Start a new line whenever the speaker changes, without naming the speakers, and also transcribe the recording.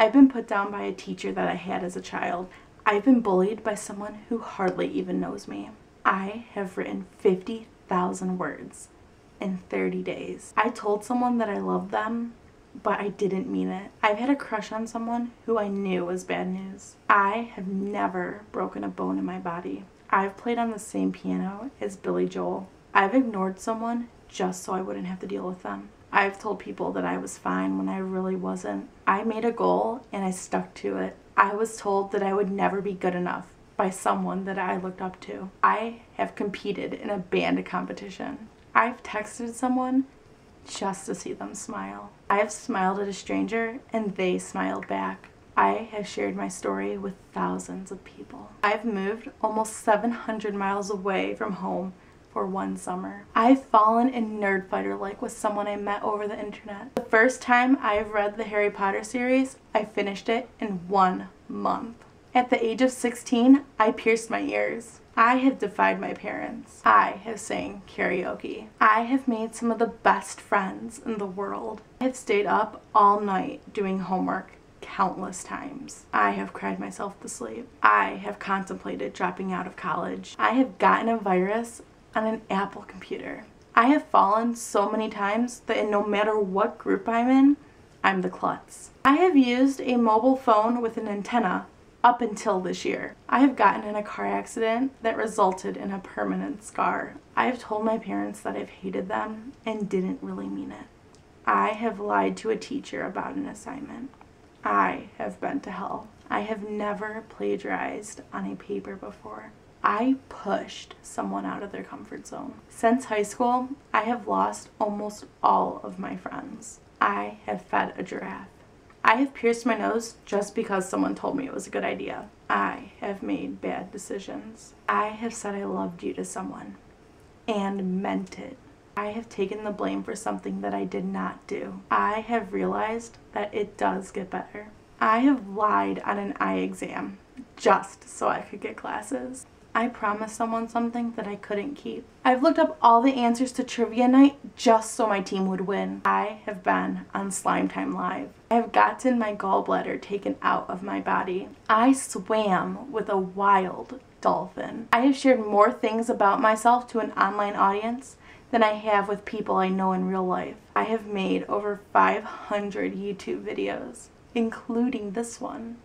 I've been put down by a teacher that I had as a child. I've been bullied by someone who hardly even knows me. I have written 50,000 words in 30 days. I told someone that I loved them, but I didn't mean it. I've had a crush on someone who I knew was bad news. I have never broken a bone in my body. I've played on the same piano as Billy Joel. I've ignored someone just so I wouldn't have to deal with them. I've told people that I was fine when I really wasn't. I made a goal and I stuck to it. I was told that I would never be good enough by someone that I looked up to. I have competed in a band competition. I've texted someone just to see them smile. I have smiled at a stranger and they smiled back. I have shared my story with thousands of people. I've moved almost 700 miles away from home for one summer. I've fallen in Nerdfighter-like with someone I met over the internet. The first time I've read the Harry Potter series, I finished it in 1 month. At the age of 16, I pierced my ears. I have defied my parents. I have sang karaoke. I have made some of the best friends in the world. I have stayed up all night doing homework countless times. I have cried myself to sleep. I have contemplated dropping out of college. I have gotten a virus on an Apple computer. I have fallen so many times that no matter what group I'm in, I'm the klutz. I have used a mobile phone with an antenna up until this year. I have gotten in a car accident that resulted in a permanent scar. I have told my parents that I've hated them and didn't really mean it. I have lied to a teacher about an assignment. I have been to hell. I have never plagiarized on a paper before. I pushed someone out of their comfort zone. Since high school, I have lost almost all of my friends. I have fed a giraffe. I have pierced my nose just because someone told me it was a good idea. I have made bad decisions. I have said I loved you to someone and meant it. I have taken the blame for something that I did not do. I have realized that it does get better. I have lied on an eye exam just so I could get glasses. I promised someone something that I couldn't keep. I've looked up all the answers to trivia night just so my team would win. I have been on Slime Time Live. I have gotten my gallbladder taken out of my body. I swam with a wild dolphin. I have shared more things about myself to an online audience than I have with people I know in real life. I have made over 500 YouTube videos, including this one.